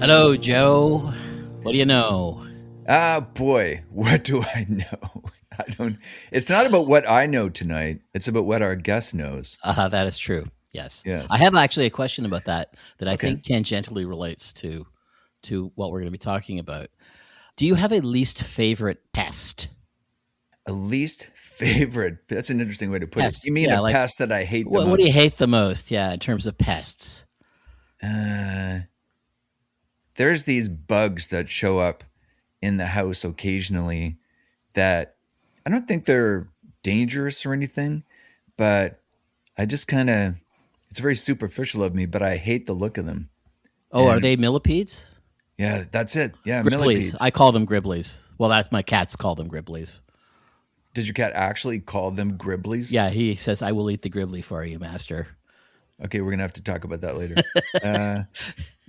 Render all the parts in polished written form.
Hello, Joe. What do you know? Ah, boy, what do I know? I don't. It's not about what I know tonight. It's about what our guest knows. That is true. Yes. I Yes. have actually a question about that I Okay. think tangentially relates to what we're going to be talking about. Do you have a least favorite pest? A least favorite. That's an interesting way to put it. Pest. You mean Yeah, a like pest that I hate the what do you most? hate the most? Yeah, in terms of pests. Uh, there's these bugs that show up in the house occasionally that I don't think they're dangerous or anything, but I just kind of, it's very superficial of me, but I hate the look of them. Oh, are And they millipedes? yeah, that's it. Yeah, Gribblies. millipedes. I call them gribblies. Well, that's my cats call them gribblies. Does your cat actually call them gribblies? Yeah, he says, "I will eat the gribbly for you, master." Okay, we're gonna have to talk about that later.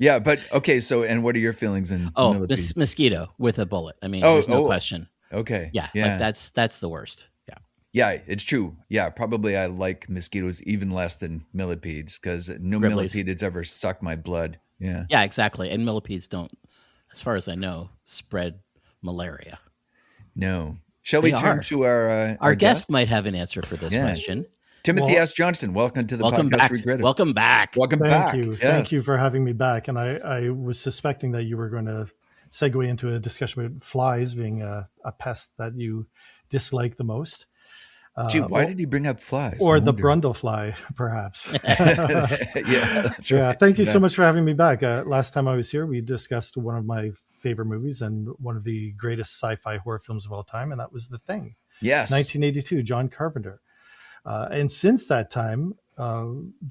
Yeah, but okay. So, and what are your feelings in Oh, millipedes? mosquito with a bullet. I mean, Oh, there's no question. okay. Yeah, like Yeah, that's the worst. Yeah. yeah, it's true. Yeah, probably I like mosquitoes even less than millipedes because no Gribblies. millipede has ever sucked my blood. Yeah. Yeah, exactly. And millipedes don't, as far as I know, spread malaria. No. Shall They we turn are. to our Our guest? guest might have an answer for this Yeah. question. Timothy Well, S. Johnston, welcome to the Welcome podcast. back. Regretted. Welcome back. Welcome Thank back. you. Yes. Thank you for having me back. And I was suspecting that you were going to segue into a discussion about flies being a pest that you dislike the most. Gee, why did he bring up flies? Or I the wonder. brundlefly, perhaps. Yeah, that's right. Yeah, thank you so Yeah. much for having me back. Last time I was here, we discussed one of my favorite movies and one of the greatest sci-fi horror films of all time, and that was The Thing, Yes. 1982, John Carpenter. And since that time,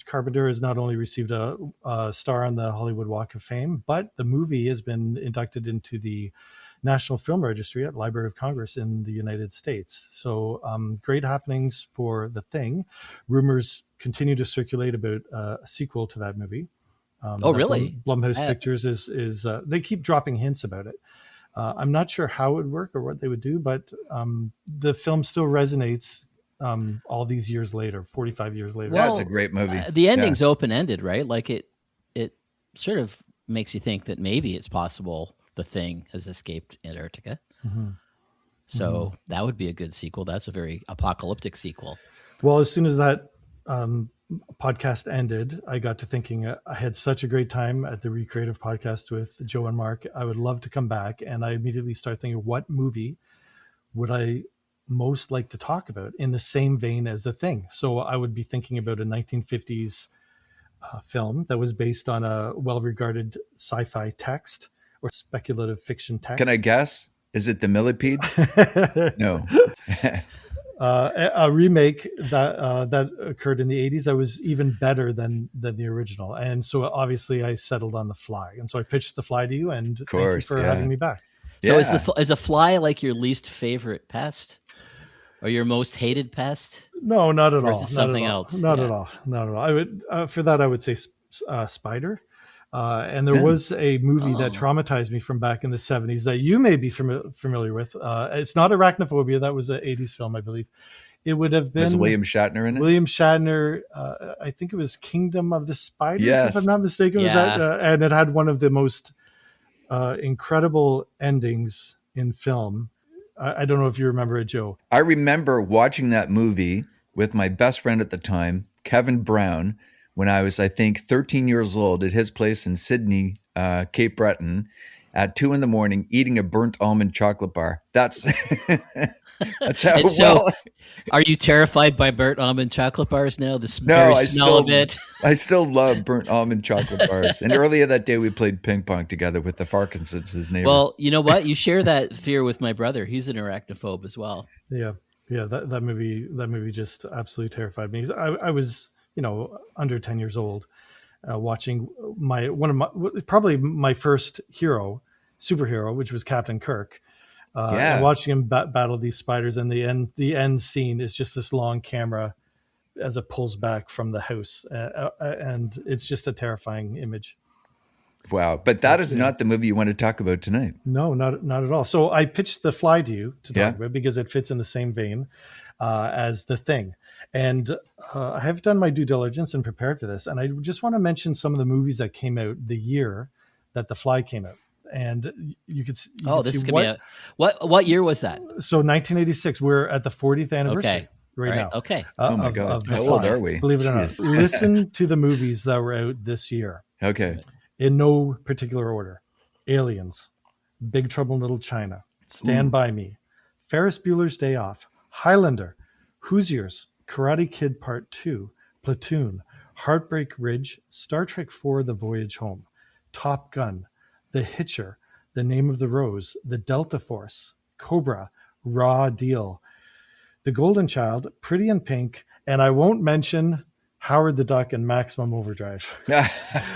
Carpenter has not only received a star on the Hollywood Walk of Fame, but the movie has been inducted into the National Film Registry at Library of Congress in the United States. So great happenings for The Thing. Rumors continue to circulate about a sequel to that movie. Oh, really? Blumhouse I- Pictures is they keep dropping hints about it. I'm not sure how it would work or what they would do, but the film still resonates all these years later, 45 years later. Well, That's a great movie. The ending's open-ended, right? Like it sort of makes you think that maybe it's possible the Thing has escaped Antarctica. Mhm. So that would be a good sequel. That's a very apocalyptic sequel. Well, as soon as that podcast ended, I got to thinking I had such a great time at the Recreative podcast with Joe and Mark. I would love to come back. And I immediately started thinking, what movie would I most like to talk about in the same vein as The Thing? So I would be thinking about a 1950s film that was based on a well-regarded sci-fi text or speculative fiction text. Can I guess? Is it the millipede? No. A remake that occurred in the 80s that was even better than the original. And so obviously I settled on The Fly. And so I pitched The Fly to you, and thank you for having me back. So Yeah. is a fly like your least favorite pest, or your most hated pest? No, not at Or all. is it something not at all. else? Not Yeah. at all. Not at all. I would for that I would say Spider. And there was a movie that traumatized me from back in the 70s that you may be familiar with. It's not Arachnophobia. That was an 80s film, I believe. It would have been Was William Shatner in it? William Shatner. I think it was Kingdom of the Spiders, Yes. if I'm not mistaken. Was Yeah. that? And it had one of the most incredible endings in film. I don't know if you remember it, Joe. I remember watching that movie with my best friend at the time, Kevin Brown, when I was, I think, 13 years old at his place in Sydney, Cape Breton, at 2 a.m, eating a burnt almond chocolate bar. That's that's how And so, well. are you terrified by burnt almond chocolate bars now? The No, very I smell of it. I still love burnt almond chocolate bars. And earlier that day, we played ping pong together with the Farkinsons, his neighbor. Well, you know what? You share that fear with my brother. He's an arachnophobe as well. Yeah, that movie just absolutely terrified me. I was under 10 years old, watching probably my first superhero, which was Captain Kirk. And watching him battle these spiders, and the end scene is just this long camera as it pulls back from the house, and it's just a terrifying image. Wow. But that is not the movie you want to talk about tonight. No, not at all. So I pitched The Fly to you to talk Yeah. about because it fits in the same vein as The Thing. And I have done my due diligence and prepared for this. And I just want to mention some of the movies that came out the year that The Fly came out. And you could Oh, this see is gonna be a what year was that? So 1986, we're at the 40th anniversary Okay. right All right. now. Okay. Oh my God. Of The How old Fly. are we? Believe it or Jeez. not. Listen to the movies that were out this year Okay. in no particular order. Aliens, Big Trouble in Little China, Stand By Me, Ferris Bueller's Day Off, Highlander, Hoosiers, Karate Kid Part 2, Platoon, Heartbreak Ridge, Star Trek IV: The Voyage Home, Top Gun, The Hitcher, The Name of the Rose, The Delta Force, Cobra, Raw Deal, The Golden Child, Pretty in Pink, and I won't mention Howard the Duck and Maximum Overdrive.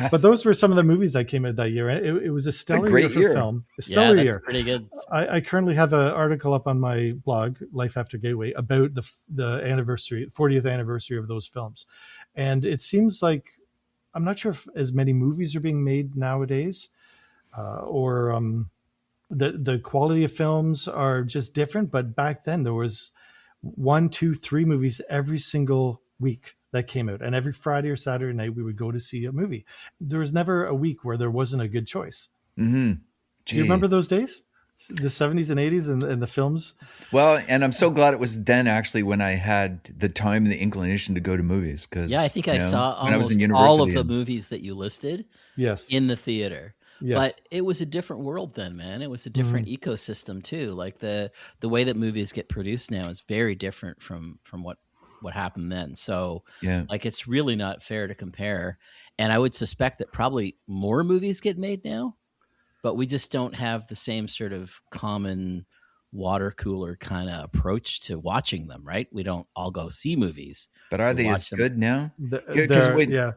But those were some of the movies that came out that year. It was a stellar year great for year. film. A Yeah, stellar that's year. pretty good. I currently have an article up on my blog, Life After Gateway, about the anniversary, 40th anniversary of those films. And it seems like, I'm not sure if as many movies are being made nowadays, or the quality of films are just different. But back then there was 1, 2, 3 movies every single week that came out. And every Friday or Saturday night we would go to see a movie. There was never a week where there wasn't a good choice. Mm-hmm. Do you remember those days? The 70s and 80s and the films? Well, and I'm so glad it was then actually when I had the time and the inclination to go to movies. Because Yeah, I think I saw when I was in almost all of university the and- movies that you listed Yes. in the theater. Yes. But it was a different world then, man. It was a different ecosystem too. Like the way that movies get produced now is very different from what happened then. So Yeah. like it's really not fair to compare. And I would suspect that probably more movies get made now, but we just don't have the same sort of common water cooler kind of approach to watching them, right? We don't all go see movies. But are We they watch as them. good now? Yeah.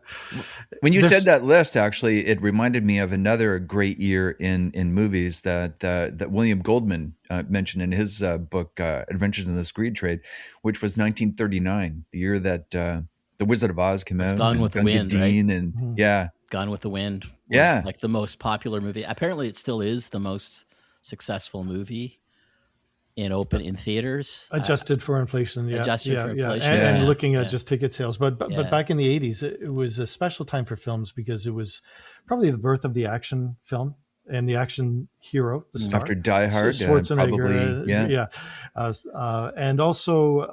When you This- said that list, actually, it reminded me of another great year in movies that William Goldman mentioned in his book Adventures in the Screed Trade, which was 1939, the year that The Wizard of Oz came out. Gone and with the Wind, right? Dean and yeah, Gone with the Wind was Yeah. like the most popular movie. Apparently it still is the most successful movie in theaters. Adjusted for inflation, yeah, Adjusted for inflation, and yeah, looking at yeah. just ticket sales. But Yeah. back in the 80s, it was a special time for films because it was probably the birth of the action film and the action hero, the star. after Die Hard, Schwarzenegger, probably, and also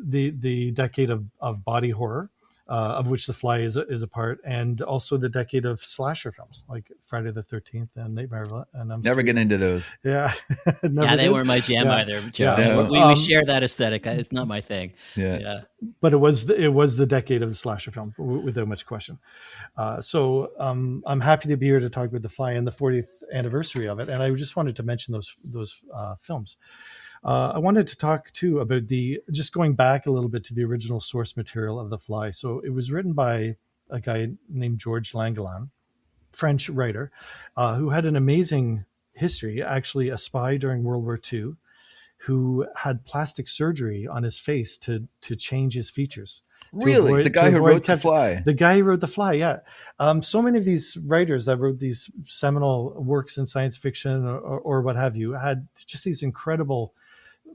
the decade of body horror, of which The Fly is a part, and also the decade of slasher films like Friday the 13th and Nightmare on Elm never Street. get into those. Yeah, Yeah, they weren't my jam Yeah. either, Joe. Yeah. We share that aesthetic. It's not my thing. Yeah. Yeah. But it was the decade of the slasher film without much question. So I'm happy to be here to talk about The Fly and the 40th anniversary of it. And I just wanted to mention those films. I wanted to talk too about just going back a little bit to the original source material of The Fly. So it was written by a guy named George Langelan, French writer, who had an amazing history, actually a spy during World War II, who had plastic surgery on his face to change his features. Really? The guy who wrote The Fly? The guy who wrote The Fly, yeah. So many of these writers that wrote these seminal works in science fiction or what have you had just these incredible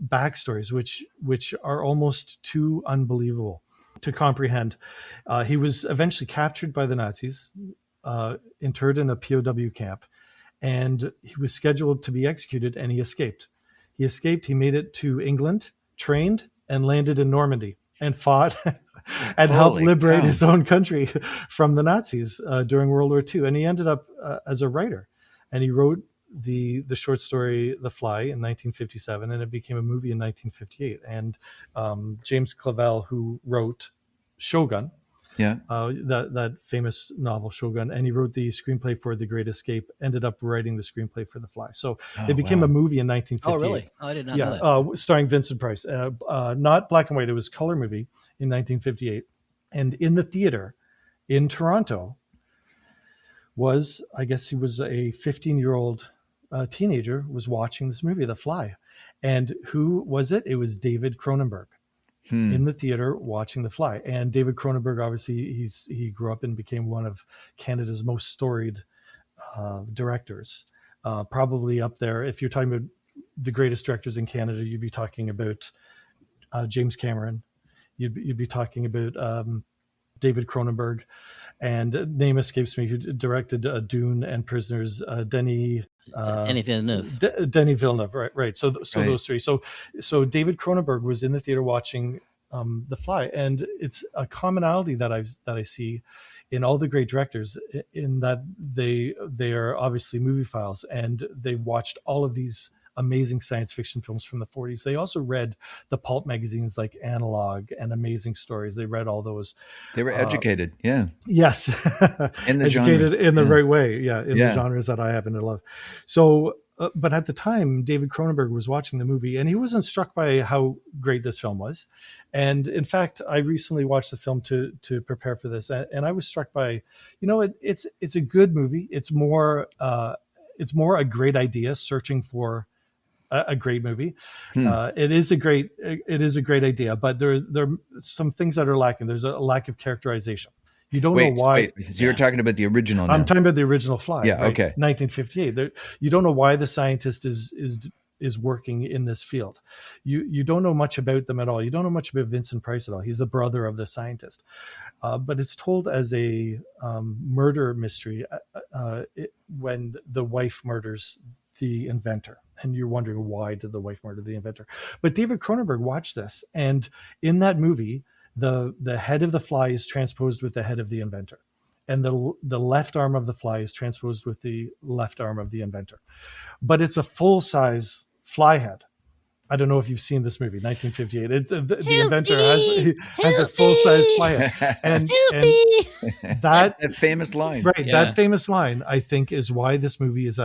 backstories, which are almost too unbelievable to comprehend. He was eventually captured by the Nazis, interred in a POW camp, and he was scheduled to be executed, and he escaped. He made it to England, trained, and landed in Normandy, and fought and helped Holy liberate cow. his own country from the Nazis during World War II. And he ended up as a writer, and he wrote the short story The Fly in 1957, and it became a movie in 1958. And James Clavell, who wrote Shogun, that famous novel Shogun, and he wrote the screenplay for The Great Escape, ended up writing the screenplay for The Fly. So it became a movie in 1958. Oh, really? Oh, I did not know that. Starring Vincent Price. Not black and white, it was color movie in 1958. And in the theater in Toronto was, I guess he was a 15-year-old teenager, was watching this movie, The Fly. And who was it? It was David Cronenberg. In the theater watching The Fly. And David Cronenberg, obviously, he grew up and became one of Canada's most storied directors. Probably up there, if you're talking about the greatest directors in Canada, you'd be talking about James Cameron. You'd be talking about David Cronenberg, and name escapes me, who directed Dune and Prisoners, Denis Villeneuve. Denis Villeneuve, right. So Right. those three. So David Cronenberg was in the theater watching The Fly, and it's a commonality that I see in all the great directors, in that they are obviously movie files, and they watched all of these amazing science fiction films from the 40s. They also read the pulp magazines like Analog and Amazing Stories. They read all those. They were educated. Yeah. Yes. In the Educated genres. in the Yeah. right way. Yeah. In Yeah. the genres that I happen to love. So, but at the time, David Cronenberg was watching the movie, and he wasn't struck by how great this film was. And in fact, I recently watched the film to prepare for this, and I was struck by, it's a good movie. It's more a great idea searching for a great movie. It is a great idea, but there are some things that are lacking. There's a lack of characterization. You don't know why. So you're talking about the original now. I'm talking about the original Fly. Yeah, right? okay. 1958. You don't know why the scientist is working in this field. You don't know much about them at all. You don't know much about Vincent Price at all. He's the brother of the scientist. But it's told as a murder mystery when the wife murders the inventor. And you're wondering, why did the wife murder the inventor? But David Cronenberg watched this. And in that movie, the head of the fly is transposed with the head of the inventor. And the left arm of the fly is transposed with the left arm of the inventor. But it's a full-size fly head. I don't know if you've seen this movie, 1958. The inventor has a full-size fly head. And that famous line. Right. Yeah. That famous line, I think, is why this movie is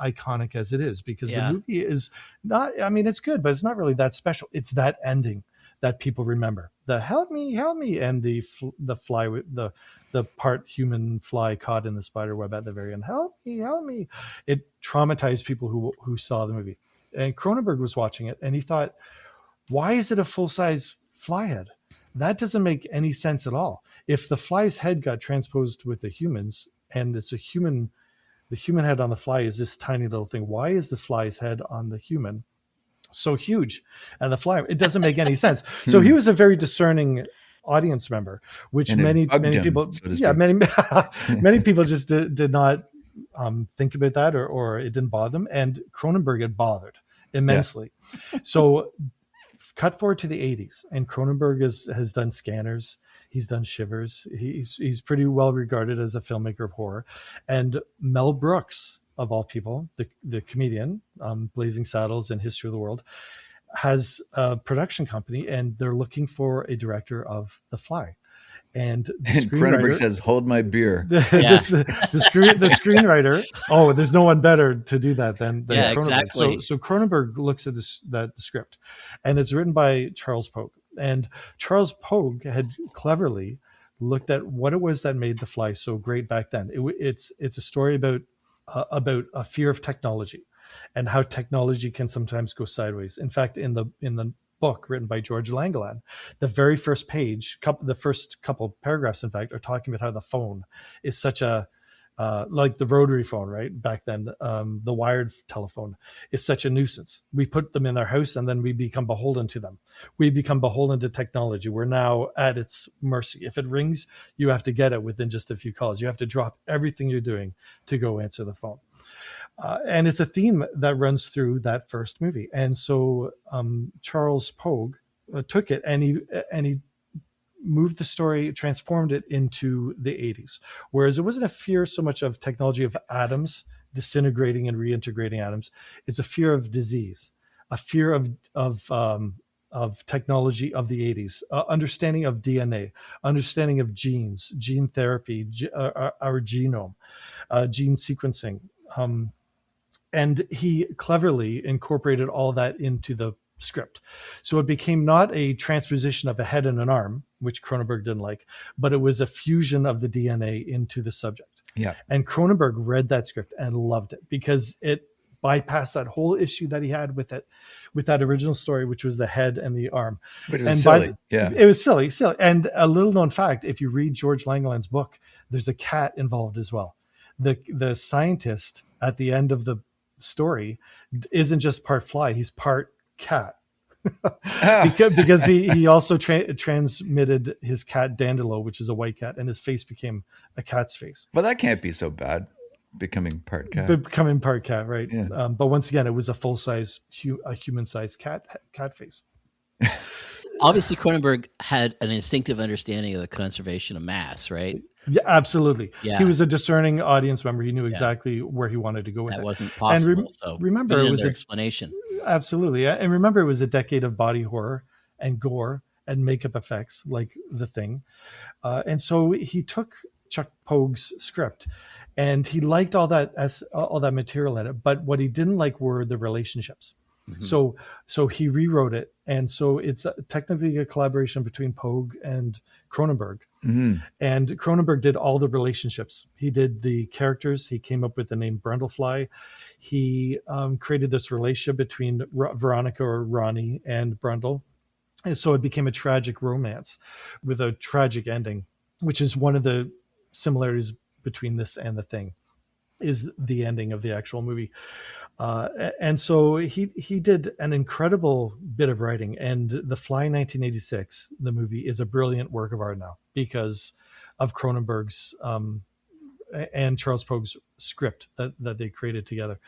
iconic as it is, because the movie is not, I mean, it's good, but it's not really that special. It's that ending that people remember. The help me, and the fly, the part human fly caught in the spider web at the very end. Help me. It traumatized people who saw the movie. And Cronenberg was watching it, and he thought, why is it a full-size fly head? That doesn't make any sense at all. If the fly's head got transposed with the humans, and it's the human head on the fly is this tiny little thing, why is the fly's head on the human so huge? And the fly, it doesn't make any sense. So he was a very discerning audience member, which many people, many people just did not think about that, or it didn't bother them. And Cronenberg had bothered immensely. Yeah. So cut forward to the 80s, and Cronenberg has done Scanners. He's done Shivers. He's pretty well regarded as a filmmaker of horror. And Mel Brooks, of all people, the comedian, Blazing Saddles and History of the World, has a production company, and they're looking for a director of The Fly. And Cronenberg says, "Hold my beer." The screenwriter. Oh, there's no one better to do that than Cronenberg. Exactly. So Cronenberg looks at the script, and it's written by Charles Pogue. And Charles Pogue had cleverly looked at what it was that made The Fly so great back then. It's a story about a fear of technology, and how technology can sometimes go sideways. In fact, in the book written by George Langeland, the very first page, the first couple paragraphs, in fact, are talking about how the phone is such a like the rotary phone, right? Back then, the wired telephone is such a nuisance. We put them in our house, and then we become beholden to them. We become beholden to technology. We're now at its mercy. If it rings, you have to get it within just a few calls. You have to drop everything you're doing to go answer the phone. And it's a theme that runs through that first movie. And so Charles Pogue took it, and he moved the story, transformed it into the 80s. Whereas it wasn't a fear so much of technology of atoms disintegrating and reintegrating atoms. It's a fear of disease, a fear of technology of the 80s, understanding of DNA, understanding of genes, gene therapy, our genome, gene sequencing. And he cleverly incorporated all that into the script. So it became not a transposition of a head and an arm, which Cronenberg didn't like, but it was a fusion of the DNA into the subject. Yeah. And Cronenberg read that script and loved it, because it bypassed that whole issue that he had with that original story, which was the head and the arm. But it was silly. It was silly. And a little known fact, if you read George Langeland's book, there's a cat involved as well. The scientist at the end of the story isn't just part fly, he's part cat. because he also transmitted his cat Dandelo, which is a white cat, and his face became a cat's face. But that can't be so bad, becoming part cat. Becoming part cat, right? Yeah. But once again, it was a full-size, a human-sized cat face. Obviously, Cronenberg had an instinctive understanding of the conservation of mass, right? Yeah, absolutely. Yeah. He was a discerning audience member. He knew exactly where he wanted to go with it. That wasn't possible. So remember, it was an explanation. Absolutely. And remember, it was a decade of body horror and gore and makeup effects like The Thing. And so he took Chuck Pogue's script and he liked all that material in it. But what he didn't like were the relationships. Mm-hmm. So he rewrote it. And so it's technically a collaboration between Pogue and Cronenberg. Mm-hmm. And Cronenberg did all the relationships. He did the characters. He came up with the name Brundlefly. He created this relationship between Veronica or Ronnie and Brundle. And so it became a tragic romance with a tragic ending, which is one of the similarities between this and The Thing, is the ending of the actual movie. And so he did an incredible bit of writing, and The Fly 1986, the movie, is a brilliant work of art now because of Cronenberg's and Charles Pogue's script that they created together.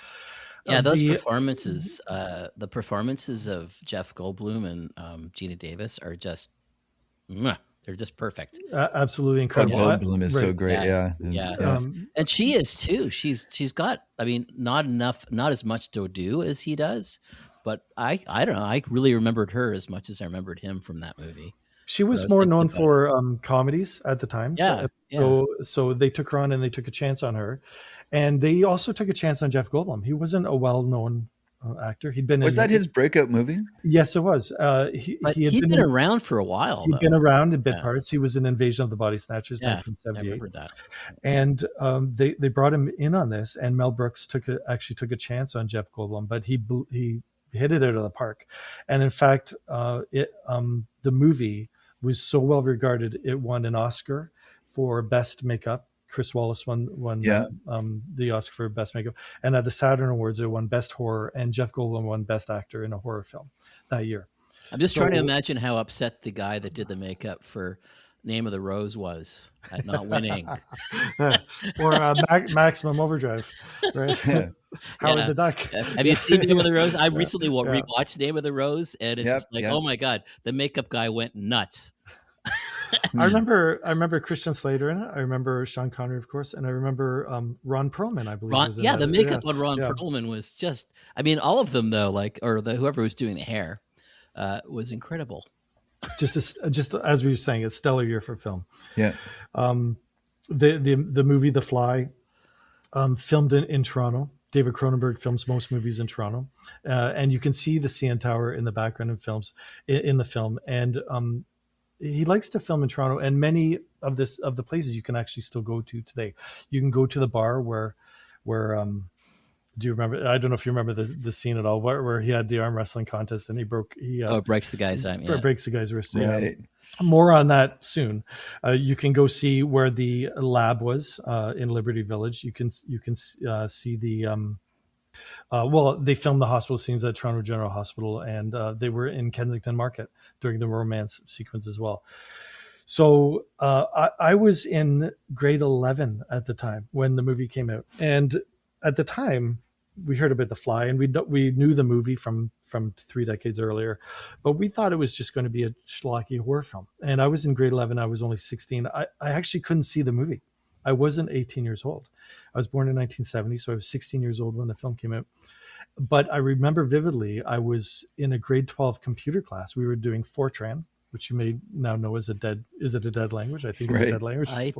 Yeah, those performances, the performances of Jeff Goldblum and Gina Davis are just, they're just perfect. Absolutely incredible. Goldblum is so great. Yeah. And she is too. She's got, I mean, not as much to do as he does, but I don't know. I really remembered her as much as I remembered him from that movie. She was more known for comedies at the time. Yeah. So they took her on and they took a chance on her. And they also took a chance on Jeff Goldblum. He wasn't a well-known actor. He'd been was that his breakout movie? Yes, it was. He'd been around for a while. He'd been around in bit parts. He was in Invasion of the Body Snatchers, 1978. I remember that. And they brought him in on this, and Mel Brooks actually took a chance on Jeff Goldblum, but he hit it out of the park. And in fact, the movie was so well regarded, it won an Oscar for Best Makeup. Chris Wallace won the Oscar for Best Makeup. And at the Saturn Awards, it won Best Horror, and Jeff Goldblum won Best Actor in a horror film that year. I'm just trying to imagine how upset the guy that did the makeup for Name of the Rose was at not winning. Or Maximum Overdrive, right? Howard the Duck. Have you seen Name of the Rose? I recently rewatched Name of the Rose, and it's just like, oh my God, the makeup guy went nuts. I remember Christian Slater in it. I remember Sean Connery, of course, and I remember Ron Perlman, I believe. Was in the makeup on Ron Perlman was just, I mean, all of them though, whoever was doing the hair was incredible. Just as we were saying, a stellar year for film. Yeah. The movie The Fly, filmed in Toronto. David Cronenberg films most movies in Toronto, and you can see the CN Tower in the background in the film, and he likes to film in Toronto, and many of the places you can actually still go to today. You can go to the bar where do you remember? I don't know if you remember the scene at all, where he had the arm wrestling contest and he breaks the guy's arm. Yeah. Breaks the guy's wrist. Right. More on that soon. You can go see where the lab was in Liberty Village. You can see the. They filmed the hospital scenes at Toronto General Hospital, and they were in Kensington Market during the romance sequence as well. So I was in grade 11 at the time when the movie came out, and at the time we heard about The Fly, and we knew the movie from 3 decades earlier, but we thought it was just going to be a schlocky horror film. And I was in grade 11. I was only 16. I actually couldn't see the movie. I wasn't 18 years old. I was born in 1970, so I was 16 years old when the film came out. But I remember vividly, I was in a grade 12 computer class. We were doing Fortran, which you may now know is it a dead language? I think it's a dead language. I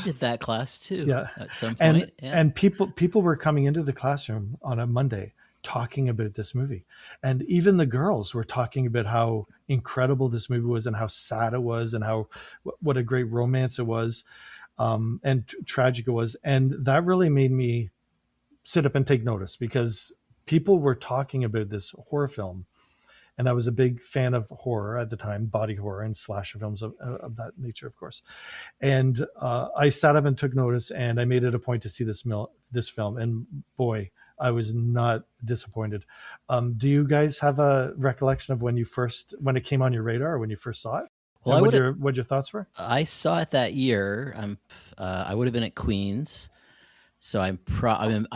did that class too. Yeah. At some point. And people were coming into the classroom on a Monday talking about this movie. And even the girls were talking about how incredible this movie was and how sad it was and what a great romance it was. And tragic it was. And that really made me sit up and take notice, because people were talking about this horror film. And I was a big fan of horror at the time, body horror and slasher films of that nature, of course. And I sat up and took notice, and I made it a point to see this film. And boy, I was not disappointed. Do you guys have a recollection of when it came on your radar, or when you first saw it, Well, and what your thoughts were? I saw it that year. I would have been at Queens, so I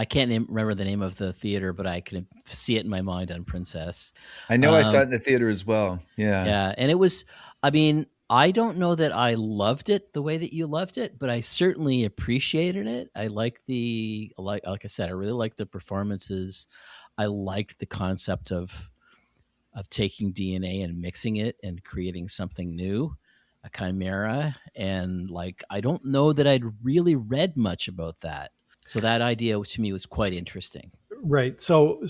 can't remember the name of the theater, but I can see it in my mind on Princess. I know I saw it in the theater as well. Yeah. Yeah, and it was. I mean, I don't know that I loved it the way that you loved it, but I certainly appreciated it. I like like I said, I really liked the performances. I liked the concept of taking DNA and mixing it and creating something new, a chimera. And like, I don't know that I'd really read much about that. So that idea to me was quite interesting. Right. So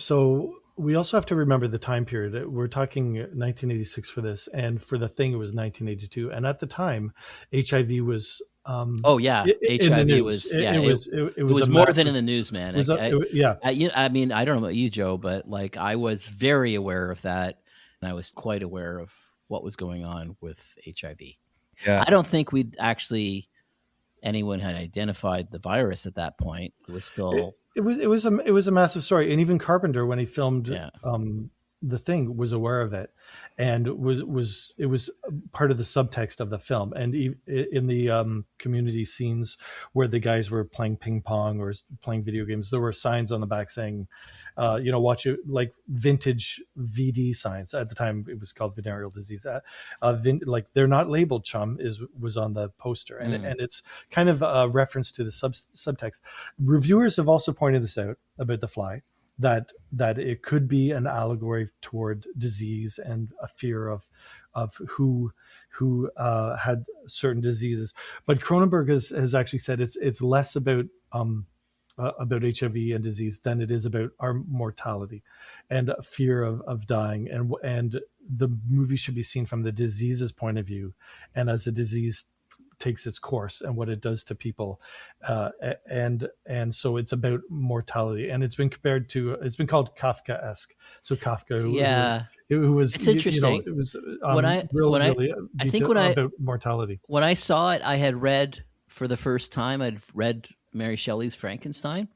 we also have to remember the time period. We're talking 1986 for this, and for The Thing, it was 1982. And at the time, HIV was. Oh yeah, HIV was. Yeah, it was more than in the news, man. Yeah. I mean, I don't know about you, Joe, but like I was very aware of that, and I was quite aware of what was going on with HIV. Yeah. I don't think anyone had identified the virus at that point. It was still. It was a massive story, and even Carpenter, when he filmed The Thing, was aware of it, and it was part of the subtext of the film. And in the community scenes where the guys were playing ping pong or playing video games, there were signs on the back saying, watch it, like vintage VD signs. At the time, it was called venereal disease. Like they're not labeled, chum, was on the poster, and it's kind of a reference to the subtext. Reviewers have also pointed this out about The Fly, that it could be an allegory toward disease and a fear of who had certain diseases. But Cronenberg has actually said it's less about HIV and disease than it is about our mortality and a fear of dying, and the movie should be seen from the disease's point of view, and as the disease takes its course and what it does to people, and so it's about mortality, and it's been called Kafkaesque. So Kafka, who was it's interesting. It was about mortality. When I saw it, I had read for the first time. I'd read Mary Shelley's Frankenstein,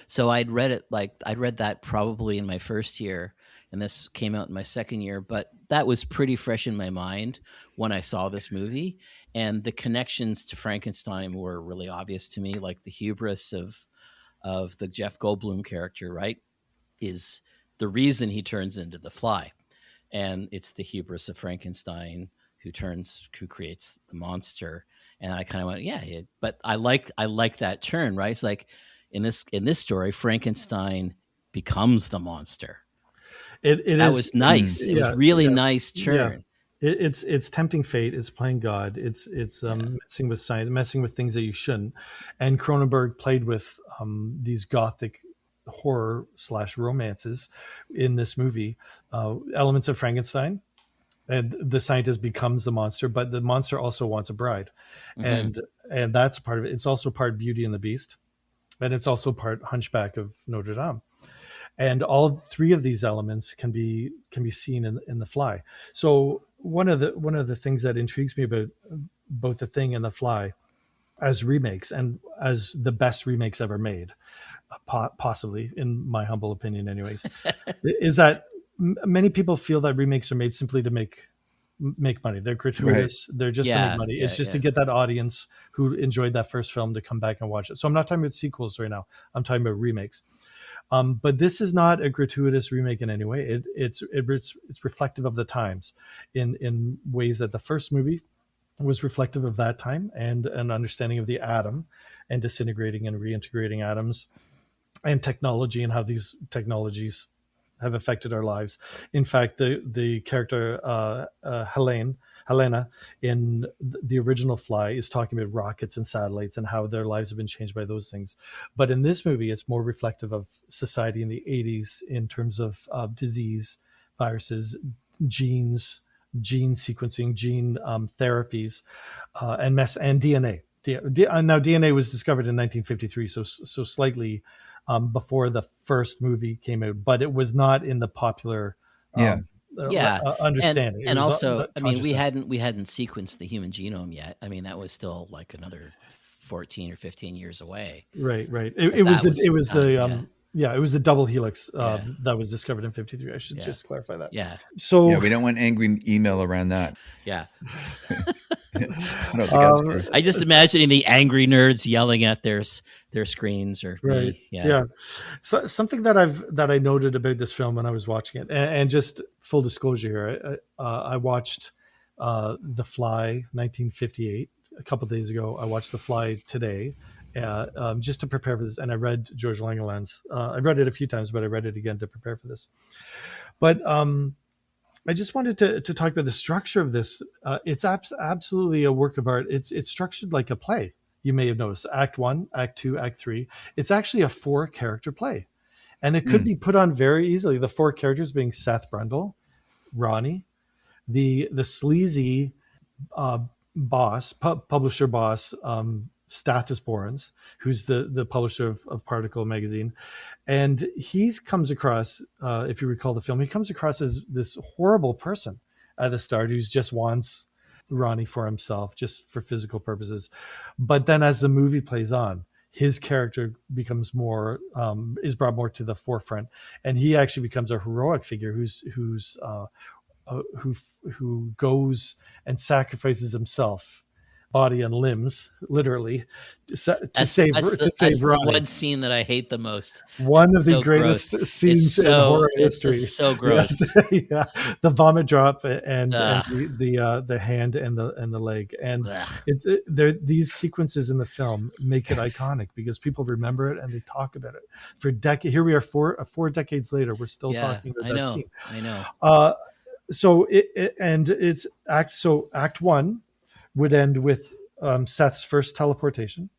so I'd read that probably in my first year, and this came out in my second year. But that was pretty fresh in my mind when I saw this movie. And the connections to Frankenstein were really obvious to me, like the hubris of the Jeff Goldblum character, right, is the reason he turns into the Fly. And it's the hubris of Frankenstein who creates the monster. And I kind of went, but I like that turn, right? It's like in this story, Frankenstein becomes the monster. That was nice. It was really nice turn. Yeah. It's tempting fate. It's playing God. It's messing with science, messing with things that you shouldn't. And Cronenberg played with these gothic horror / romances in this movie. Elements of Frankenstein, and the scientist becomes the monster, but the monster also wants a bride, and that's part of it. It's also part Beauty and the Beast, and it's also part Hunchback of Notre Dame. And all three of these elements can be seen in The Fly. So one of the things that intrigues me about both The Thing and The Fly as remakes, and as the best remakes ever made, possibly in my humble opinion anyways, is that many people feel that remakes are made simply to make money. They're gratuitous. Right. They're just to make money. It's just to get that audience who enjoyed that first film to come back and watch it. So I'm not talking about sequels right now. I'm talking about remakes. But this is not a gratuitous remake in any way. It's reflective of the times in ways that the first movie was reflective of that time, and an understanding of the atom and disintegrating and reintegrating atoms, and technology, and how these technologies have affected our lives. In fact, the character Helena in the original Fly is talking about rockets and satellites and how their lives have been changed by those things. But in this movie, it's more reflective of society in the 80s in terms of disease, viruses, gene sequencing, gene therapies, and DNA. Now, DNA was discovered in 1953, so slightly before the first movie came out, but it was not in the popular understanding. And also, I mean, we hadn't sequenced the human genome yet. I mean, that was still like another 14 or 15 years away. Right. It was the Yeah, it was the double helix Yeah. that was discovered in 53. I should Yeah. just clarify that. Yeah. So Yeah, we don't want angry email around that. Yeah. I don't think that's true. I just imagining the angry nerds yelling at their screens or right. me. Yeah. So, something that I noted about this film when I was watching it, and just full disclosure here, I watched The Fly 1958 a couple of days ago. I watched The Fly today. Just to prepare for this, and I read George Langeland's. I've read it a few times, but I read it again to prepare for this. But I just wanted to talk about the structure of this. It's absolutely a work of art. It's structured like a play. You may have noticed Act 1, Act 2, Act 3. It's actually a 4-character play, and it could be put on very easily. The 4 characters being Seth Brundle, Ronnie, the sleazy boss, publisher boss. Stathis Borans, who's the publisher of Particle magazine. And he comes across, if you recall the film, he comes across as this horrible person at the start who just wants Ronnie for himself, just for physical purposes. But then as the movie plays on, his character becomes more, is brought more to the forefront. And he actually becomes a heroic figure who goes and sacrifices himself, body and limbs, literally, to save Ronnie. Ronnie. One scene that I hate the most. One of the greatest scenes in horror history. It's so gross. Yes. Yeah, the vomit drop and the hand and the leg, and these sequences in the film make it iconic because people remember it and they talk about it for decades. Here we are, four decades later, we're still talking about that scene. I know. So Act 1 would end with Seth's first teleportation.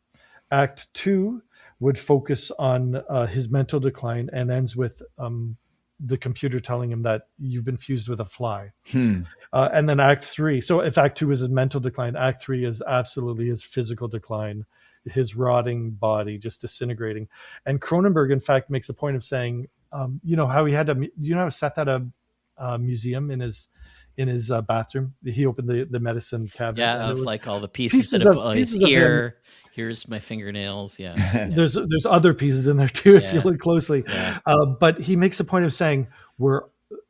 Act 2 would focus on his mental decline and ends with the computer telling him that you've been fused with a fly. And then Act 3. So if Act 2 is his mental decline, Act 3 is absolutely his physical decline, his rotting body just disintegrating. And Cronenberg, in fact, makes a point of saying, how Seth had a museum in his bathroom. He opened the medicine cabinet. Yeah, of like all the pieces of here. Here's my fingernails. Yeah. There's other pieces in there too if you look closely. Yeah. But he makes a point of saying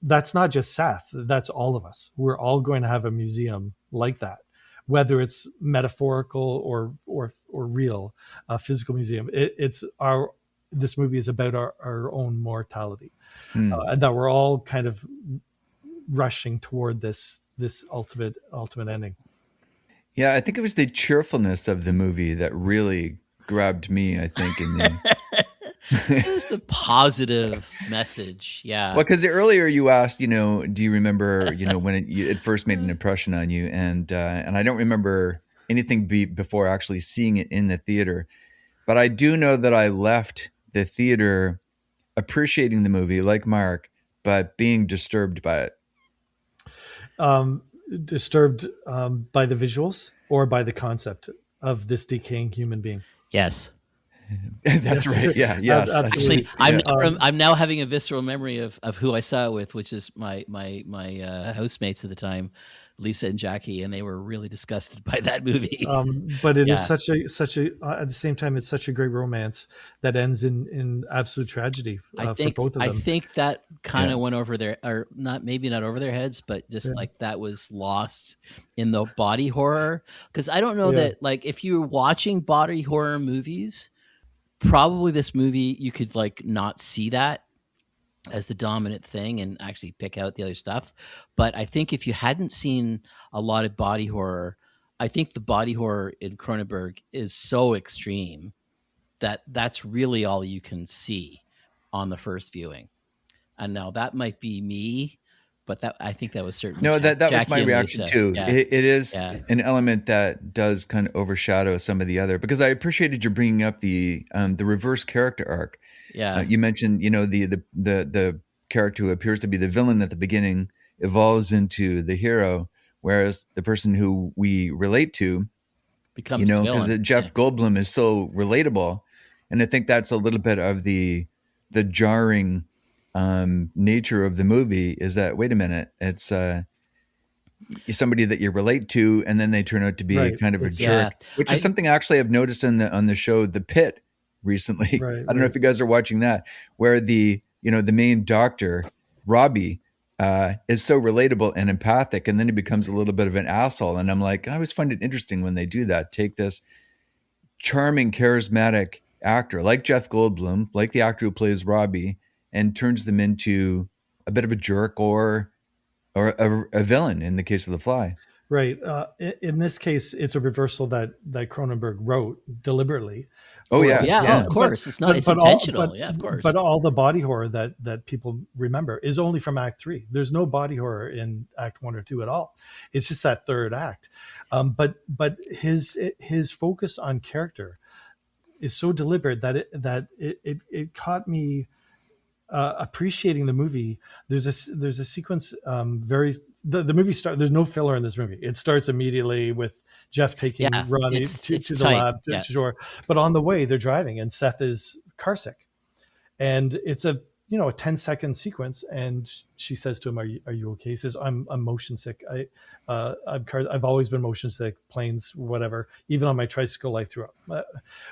that's not just Seth. That's all of us. We're all going to have a museum like that, whether it's metaphorical or real, a physical museum. This movie is about our own mortality, and that we're all kind of rushing toward this ultimate ending. Yeah, I think it was the cheerfulness of the movie that really grabbed me, I think. It was the positive message. Yeah. Well, because earlier you asked, do you remember, when it first made an impression on you? And I don't remember anything before actually seeing it in the theater. But I do know that I left the theater appreciating the movie like Mark, but being disturbed by it. Disturbed by the visuals or by the concept of this decaying human being? Yes. That's right. Yeah. Yeah. Actually, I'm now having a visceral memory of who I saw it with, which is my housemates at the time, Lisa and Jackie, and they were really disgusted by that movie. But it is such a at the same time, it's such a great romance that ends in absolute tragedy for both of them. I think that kind of went over their, or maybe not over their heads, but just like that was lost in the body horror. Because I don't know that, like, if you're watching body horror movies, probably this movie you could like not see that as the dominant thing and actually pick out the other stuff. But I think if you hadn't seen a lot of body horror, I think the body horror in Cronenberg is so extreme that that's really all you can see on the first viewing. And now that might be me, but I think that was certainly that was my reaction too. Yeah. It is an element that does kind of overshadow some of the other, because I appreciated you bringing up the reverse character arc. Yeah, you mentioned, the character who appears to be the villain at the beginning evolves into the hero, whereas the person who we relate to becomes the villain. Because Jeff Goldblum is so relatable, and I think that's a little bit of the jarring nature of the movie, is that, wait a minute, it's somebody that you relate to, and then they turn out to be kind of a jerk, which is something actually I've noticed on the show The Pit. recently. Right, I don't know right. if you guys are watching that, where the main doctor, Robbie, is so relatable and empathic, and then he becomes a little bit of an asshole. And I'm like, I always find it interesting when they do that. Take this charming, charismatic actor like Jeff Goldblum, like the actor who plays Robbie, and turns them into a bit of a jerk or a villain in the case of The Fly. Right. In this case, it's a reversal that Cronenberg wrote deliberately. Oh For yeah, Yeah, yeah. of course. It's not. It's intentional. Yeah, of course. But all the body horror that people remember is only from Act 3. There's no body horror in Act 1 or 2 at all. It's just that third act. But his focus on character is so deliberate that it caught me appreciating the movie. There's a sequence the movie start. There's no filler in this movie. It starts immediately with Jeff taking Ronnie to the lab to shore, but on the way they're driving and Seth is carsick, and it's a 10-second sequence, and she says to him, are you okay? He says, I'm motion sick. I've always been motion sick, planes, whatever. Even on my tricycle, I threw up.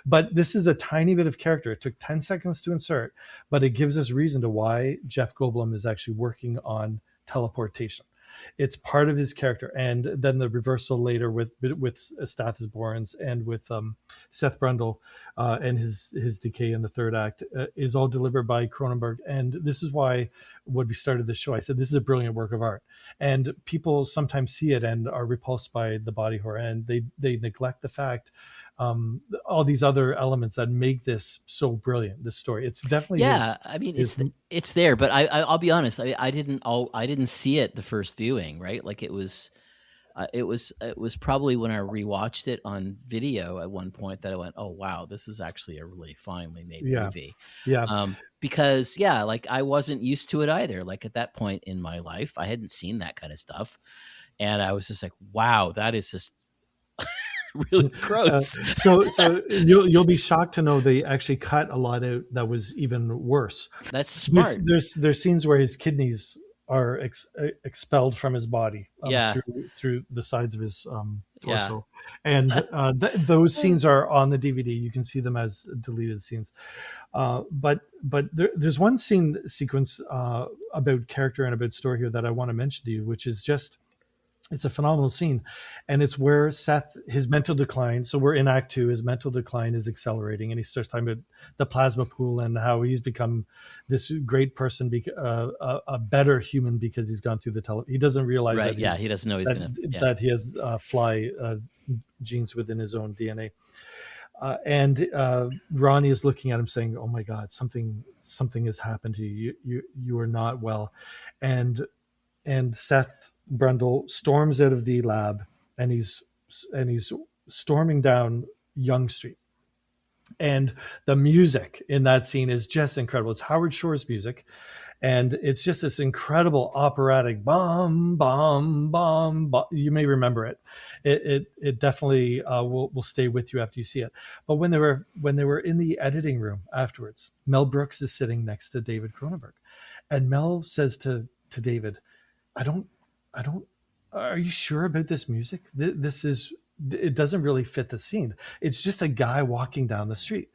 But this is a tiny bit of character. It took 10 seconds to insert, but it gives us reason to why Jeff Goldblum is actually working on teleportation. It's part of his character. And then the reversal later with Stathis Borans and with Seth Brundle and his decay in the third act is all delivered by Cronenberg. And this is why when we started this show, I said, this is a brilliant work of art. And people sometimes see it and are repulsed by the body horror, and they neglect the fact all these other elements that make this so brilliant. This story, it's definitely I mean, it's there, but I'll be honest. I didn't see it the first viewing, right? Like it was probably when I rewatched it on video at one point that I went, oh wow, this is actually a really finely made movie. Yeah. Because like I wasn't used to it either. Like at that point in my life, I hadn't seen that kind of stuff, and I was just like, wow, that is just really gross. So you'll be shocked to know they actually cut a lot out that was even worse. That's smart. There's scenes where his kidneys are expelled from his body through the sides of his torso, and those scenes are on the DVD. You can see them as deleted scenes. But there's one sequence about character and about story here that I want to mention to you, which is just. It's a phenomenal scene, and it's where Seth, his mental decline. So we're in Act 2. His mental decline is accelerating, and he starts talking about the plasma pool and how he's become this great person, a better human because he's gone through the He doesn't realize that. He doesn't know that he has fly genes within his own DNA. And Ronnie is looking at him, saying, "Oh my God, something has happened to you. You are not well," and Seth Brundle storms out of the lab, and he's storming down Yonge Street, and the music in that scene is just incredible. It's Howard Shore's music, and it's just this incredible operatic bum bum bum. You may remember it. It definitely will stay with you after you see it. But when they were in the editing room afterwards, Mel Brooks is sitting next to David Cronenberg, and Mel says to David, I don't, are you sure about this music? It doesn't really fit the scene. It's just a guy walking down the street.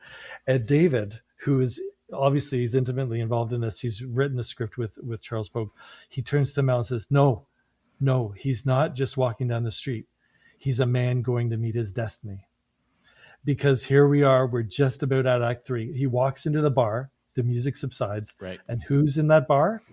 And David, who is obviously he's intimately involved in this, he's written the script with Charles Pope. He turns to Mel and says, no, he's not just walking down the street. He's a man going to meet his destiny. Because here we are, we're just about at Act 3. He walks into the bar, the music subsides. Right. And who's in that bar?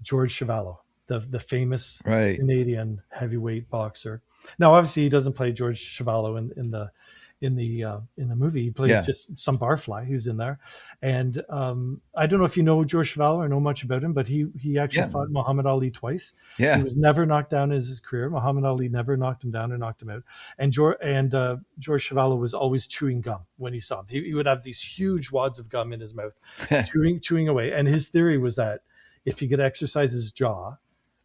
George Chuvalo, the famous Canadian heavyweight boxer. Now, obviously, he doesn't play George Chuvalo in the movie. He plays just some barfly who's in there. And I don't know if you know George Chuvalo or know much about him, but he actually fought Muhammad Ali twice. Yeah. He was never knocked down in his career. Muhammad Ali never knocked him down or knocked him out. And George Chuvalo was always chewing gum when he saw him. He would have these huge wads of gum in his mouth, chewing away. And his theory was that if he could exercise his jaw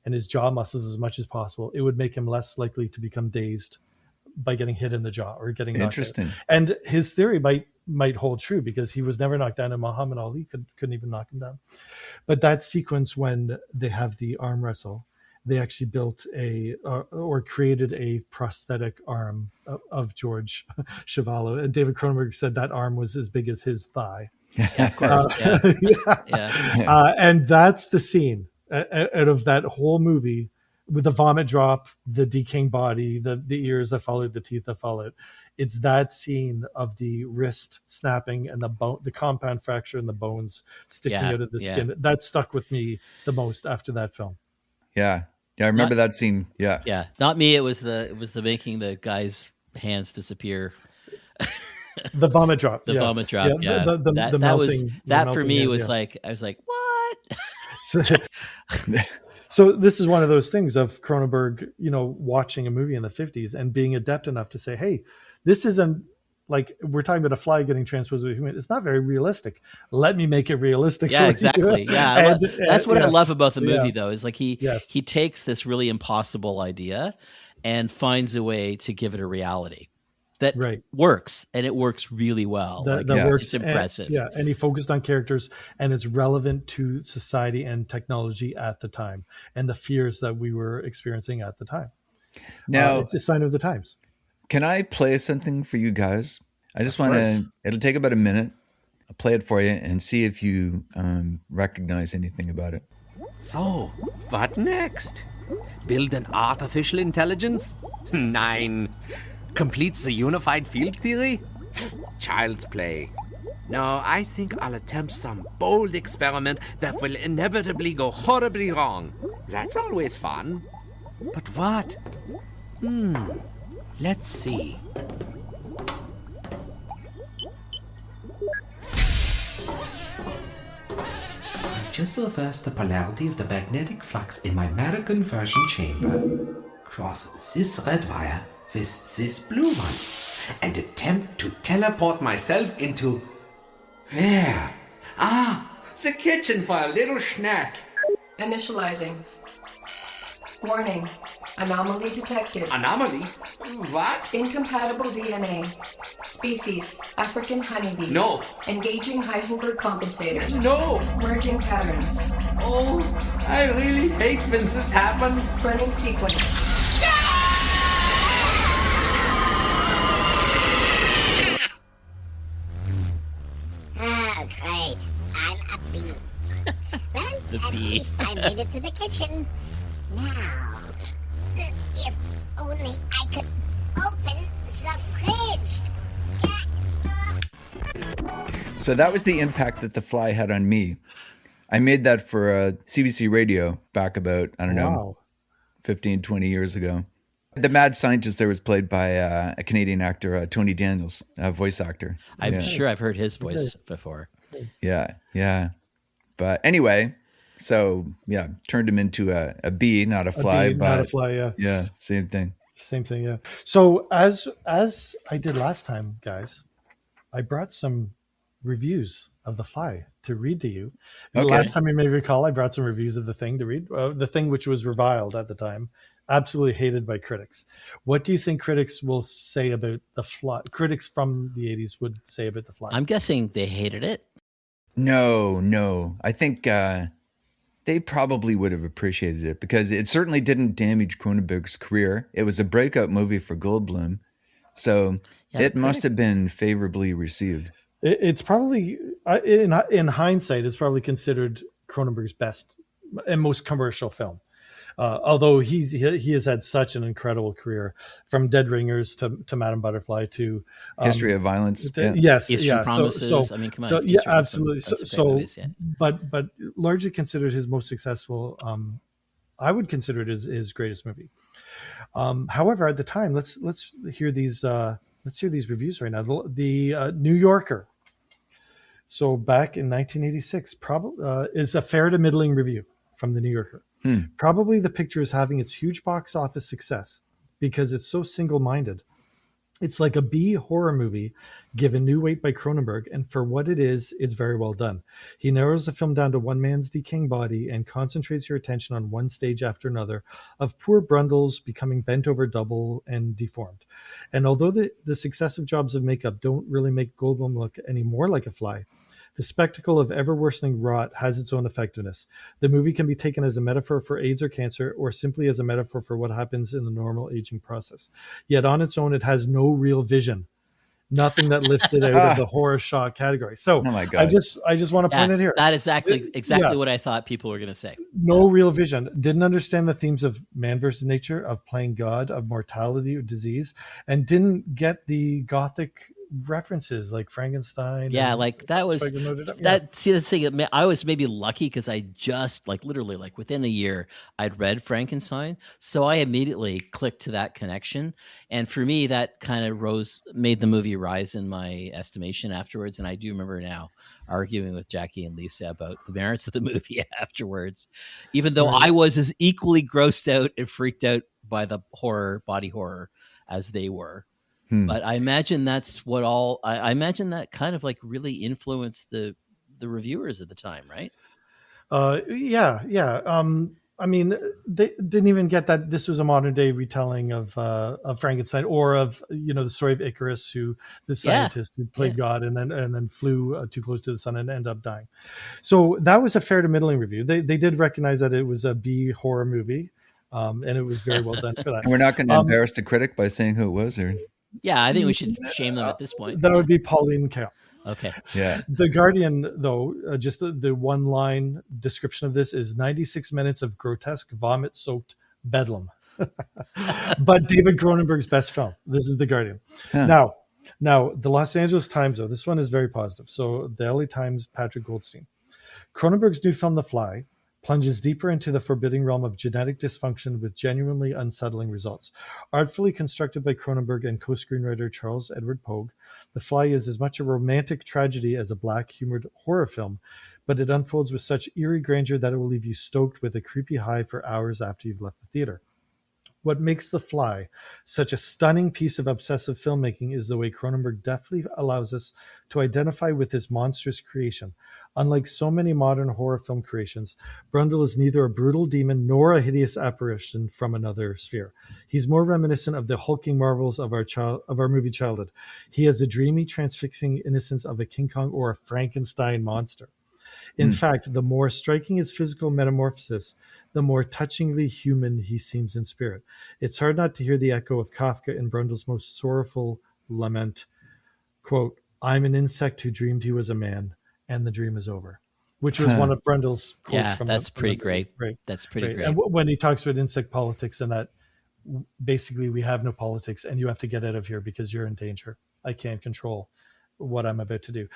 and his jaw muscles as much as possible, it would make him less likely to become dazed by getting hit in the jaw or getting knocked out. And his theory might hold true because he was never knocked down, and Muhammad Ali couldn't even knock him down. But that sequence when they have the arm wrestle they actually built or created a prosthetic arm of George Chuvalo. And David Cronenberg said that arm was as big as his thigh. Yeah, of course. And that's the scene out of that whole movie, with the vomit drop, the decaying body, the ears that followed, the teeth that followed. It's that scene of the wrist snapping and the compound fracture and the bones sticking out of the skin. That stuck with me the most after that film. Yeah. I remember that scene. Yeah. Yeah. Not me. It was the making the guy's hands disappear. The vomit drop. The vomit drop. Yeah. The melting. That for me was like, I was like, what? So this is one of those things of Cronenberg, watching a movie in the 50s and being adept enough to say, hey, this isn't like, we're talking about a fly getting transposed with a human. It's not very realistic. Let me make it realistic. Yeah, exactly. Yeah. That's what I love about the movie, though, is like he takes this really impossible idea and finds a way to give it a reality that works, and it works really well. That works. It's impressive. And he focused on characters, and it's relevant to society and technology at the time and the fears that we were experiencing at the time. Now, it's a sign of the times. Can I play something for you guys? I just want to, it'll take about a minute. I'll play it for you and see if you recognize anything about it. So, what next? Build an artificial intelligence? Nein. Completes the unified field theory? Child's play. No, I think I'll attempt some bold experiment that will inevitably go horribly wrong. That's always fun. But what? Let's see. I just reverse the polarity of the magnetic flux in my matter conversion chamber. Cross this red wire with this blue one. And attempt to teleport myself into... Where? The kitchen for a little snack. Initializing. Warning. Anomaly detected. Anomaly? What? Incompatible DNA. Species. African honeybee. No. Engaging Heisenberg compensators. No. Merging patterns. Oh, I really hate when this happens. Running sequence. Oh, great. I'm a bee. Well, at least I made it to the kitchen. Now, if only I could open the fridge. So that was the impact that The Fly had on me. I made that for CBC Radio back about, 15, 20 years ago. The mad scientist there was played by a Canadian actor, Tony Daniels, a voice actor. I'm sure I've heard his voice before. Yeah. But anyway... So turned him into a bee, not a fly. Not a fly, yeah, same thing. Yeah. So as I did last time, guys, I brought some reviews of The Fly to read to you. Okay. Last time you may recall, I brought some reviews of The Thing to read. The Thing, which was reviled at the time, absolutely hated by critics. What do you think critics will say about The Fly? Critics from the 80s would say about The Fly. I'm guessing they hated it. No. I think they probably would have appreciated it because it certainly didn't damage Cronenberg's career. It was a breakout movie for Goldblum. So it must have been favorably received. It's probably, in hindsight, it's probably considered Cronenberg's best and most commercial film. Although he has had such an incredible career, from Dead Ringers to Madame Butterfly to History of Violence. Eastern Promises. So, I mean, come on. So absolutely. But largely considered his most successful. I would consider it his greatest movie. However, at the time, let's hear these reviews right now. The New Yorker. So back in 1986, is a fair to middling review from the New Yorker. Probably the picture is having its huge box office success because it's so single-minded. It's like a B horror movie given new weight by Cronenberg, and for what it is, it's very well done. He narrows the film down to one man's decaying body and concentrates your attention on one stage after another of poor Brundles becoming bent over double and deformed. And although the successive jobs of makeup don't really make Goldblum look any more like a fly, The spectacle of ever-worsening rot has its own effectiveness. The movie can be taken as a metaphor for AIDS or cancer, or simply as a metaphor for what happens in the normal aging process. Yet on its own, it has no real vision. Nothing that lifts it out of the horror shock category. So Oh my God. I just want to point it here. That is exactly what I thought people were going to say. No real vision. Didn't understand the themes of man versus nature, of playing God, of mortality or disease, and didn't get the Gothic references like Frankenstein. Yeah, like that was that. See, this thing, I was maybe lucky because I just literally within a year I'd read Frankenstein, so I immediately clicked to that connection, and for me that kind of made the movie rise in my estimation afterwards. And I do remember now arguing with Jackie and Lisa about the merits of the movie afterwards, even though I was as equally grossed out and freaked out by the body horror as they were. But I imagine that's what I imagine that kind of really influenced the reviewers at the time, right? Yeah. I mean, they didn't even get that this was a modern day retelling of Frankenstein, or of the story of Icarus, who the scientist who played God and then flew too close to the sun and ended up dying. So that was a fair to middling review. They did recognize that it was a B horror movie, and it was very well done for that. And we're not going to embarrass the critic by saying who it was, or yeah, I think we should shame them at this point. That would be Pauline Kael. Okay. Yeah. The Guardian, though, just the one line description of this is 96 minutes of grotesque, vomit soaked bedlam. But David Cronenberg's best film. This is The Guardian. Huh. Now, the Los Angeles Times, though, this one is very positive. So the LA Times, Patrick Goldstein. Cronenberg's new film, The Fly, plunges deeper into the forbidding realm of genetic dysfunction with genuinely unsettling results. Artfully constructed by Cronenberg and co-screenwriter Charles Edward Pogue, The Fly is as much a romantic tragedy as a black-humored horror film, but it unfolds with such eerie grandeur that it will leave you stoked with a creepy high for hours after you've left the theater. What makes The Fly such a stunning piece of obsessive filmmaking is the way Cronenberg deftly allows us to identify with this monstrous creation. Unlike so many modern horror film creations, Brundle is neither a brutal demon nor a hideous apparition from another sphere. He's more reminiscent of the hulking marvels of our movie childhood. He has the dreamy, transfixing innocence of a King Kong or a Frankenstein monster. In fact, the more striking his physical metamorphosis, the more touchingly human he seems in spirit. It's hard not to hear the echo of Kafka in Brundle's most sorrowful lament, quote, "I'm an insect who dreamed he was a man, and the dream is over," which was one of Brundle's quotes from that's pretty great. That's pretty great. And when he talks about insect politics, and that basically we have no politics and you have to get out of here because you're in danger. I can't control what I'm about to do.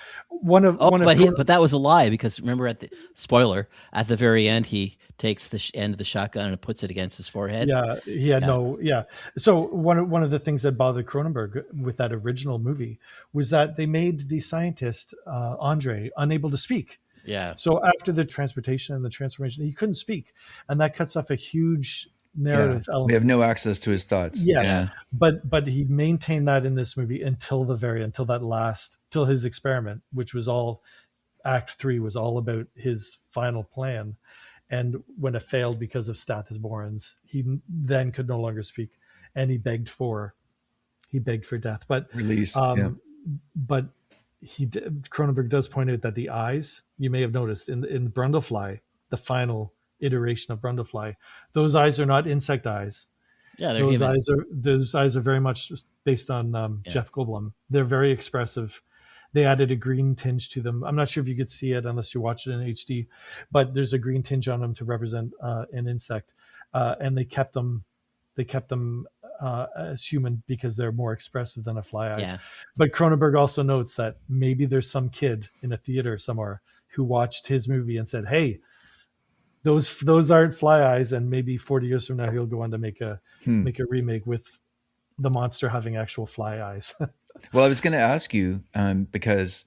But that was a lie, because remember at the very end, he takes the end of the shotgun and puts it against his forehead. Yeah, he had So one of the things that bothered Cronenberg with that original movie was that they made the scientist Andre unable to speak. Yeah. So after the transportation and the transformation, he couldn't speak, and that cuts off a huge narrative element. We have no access to his thoughts. Yes, yeah. but he maintained that in this movie until his experiment, which was all Act 3 was all about his final plan. And when it failed because of staph aureus, he then could no longer speak, and he begged for death. But release. But Cronenberg does point out that the eyes, you may have noticed in Brundlefly, the final iteration of Brundlefly, those eyes are not insect eyes. Yeah, those eyes are very much based on Jeff Goldblum. They're very expressive. They added a green tinge to them. I'm not sure if you could see it unless you watch it in HD, but there's a green tinge on them to represent an insect, and they kept them as human because they're more expressive than a fly eyes. Yeah. But Cronenberg also notes that maybe there's some kid in a theater somewhere who watched his movie and said, "Hey, those aren't fly eyes," and maybe 40 years from now he'll go on to make a remake with the monster having actual fly eyes. Well, I was going to ask you because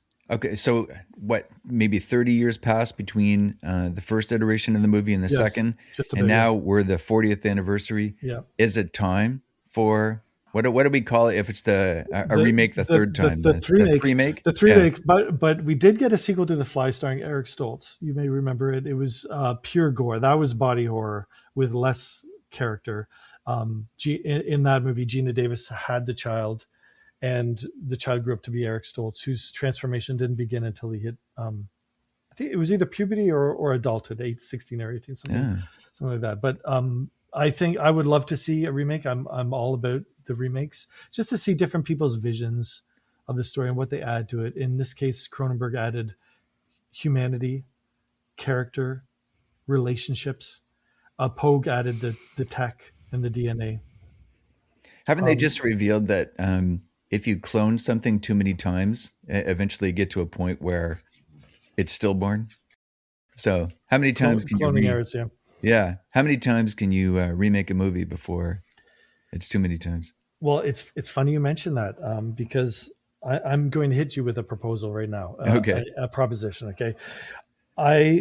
so what? Maybe 30 years passed between the first iteration of the movie and the second, and now we're the 40th anniversary. Yeah, is it time for what do we call it if it's a remake the third time? The remake. The remake. Yeah. But we did get a sequel to The Fly starring Eric Stoltz. You may remember it. It was pure gore. That was body horror with less character. In that movie, Gina Davis had the child, and the child grew up to be Eric Stoltz, whose transformation didn't begin until he hit, I think it was either puberty or adulthood, 16 or 18, something like that. But I think I would love to see a remake. I'm all about the remakes, just to see different people's visions of the story and what they add to it. In this case, Cronenberg added humanity, character, relationships. Pogue added the tech and the DNA. Haven't they just revealed that if you clone something too many times, eventually you get to a point where it's stillborn? So how many times can cloning you errors? Yeah. How many times can you remake a movie before it's too many times? Well, it's funny you mention that because I'm going to hit you with a proposal right now. Okay. A proposition. Okay.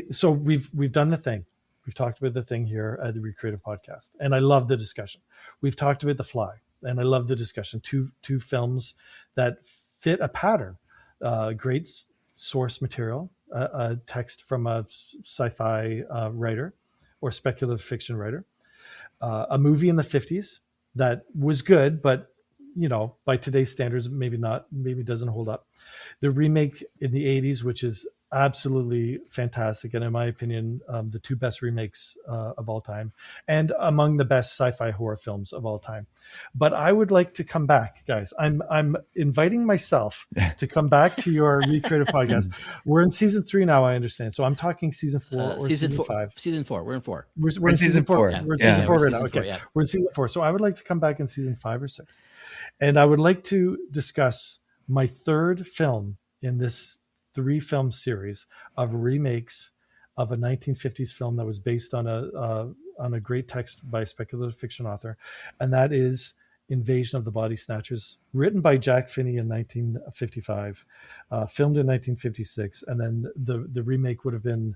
So we've done the thing. We've talked about the thing here at the Recreative Podcast, and I love the discussion. We've talked about The Fly, and I love the discussion. Two films that fit a pattern. Great source material, a text from a sci-fi writer or speculative fiction writer. A movie in the 50s that was good, but by today's standards, maybe doesn't hold up. The remake in the 80s, which is absolutely fantastic, and in my opinion, the two best remakes of all time, and among the best sci-fi horror films of all time. But I would like to come back, guys. I'm inviting myself to come back to your Recreative Podcast. We're in season 3 now, I understand. So I'm talking season 4 or season 5. Season 4. We're in 4. We're in season 4. Yeah. We're in season 4 right now. Season 4, Okay, yeah. we're in season 4. So I would like to come back in season 5 or 6, and I would like to discuss my third film in this 3-film series of remakes of a 1950s film that was based on a great text by a speculative fiction author, and that is Invasion of the Body Snatchers, written by Jack Finney in 1955, filmed in 1956, and then the remake would have been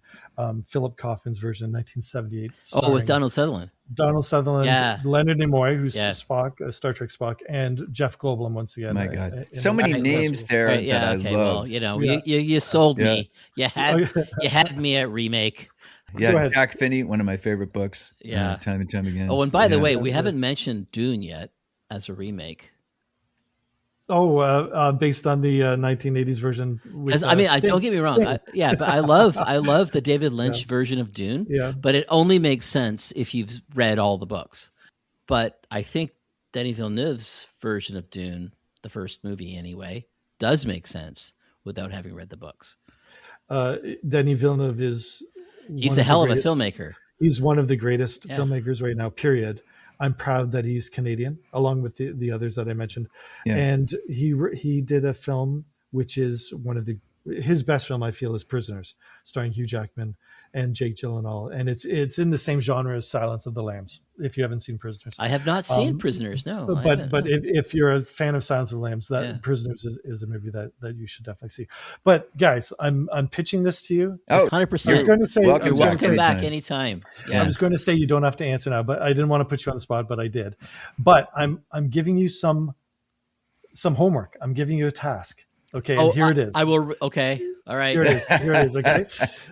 Philip Kaufman's version in 1978. Oh, with Donald Sutherland. Donald Sutherland, Yeah. Leonard Nimoy, who's Yeah. Spock, Star Trek Spock, and Jeff Goldblum once again. My God, so many names there Right, that I love. Well, Yeah. you sold Yeah. me. You had me at remake. Go Yeah, ahead. Jack Finney, one of my favorite books. Yeah. Time and time again. Oh, and by the Yeah. way, we haven't mentioned Dune yet as a remake. Based on the 1980s version. Because don't get me wrong. But I love the David Lynch version of Dune. Yeah. But it only makes sense if you've read all the books. But I think Denis Villeneuve's version of Dune, the first movie anyway, does make sense without having read the books. Denis Villeneuve is He's a hell of a filmmaker. He's one of the greatest Yeah. filmmakers right now, period. I'm proud that he's Canadian, along with the others that I mentioned. Yeah. And he did a film which is one of his best film, I feel, is Prisoners, starring Hugh Jackman and Jake Gyllenhaal, and it's in the same genre as Silence of the Lambs. If you haven't seen Prisoners, I have not seen Prisoners. No, but if you're a fan of Silence of the Lambs, Prisoners is a movie that you should definitely see. But guys, I'm pitching this to you. 100%. I was going to say, You're welcome back anytime. Yeah. I was going to say you don't have to answer now, but I didn't want to put you on the spot, but I did. But I'm giving you some homework. I'm giving you a task. Okay, and here it is. I will. Okay, all right. Here it is. Okay.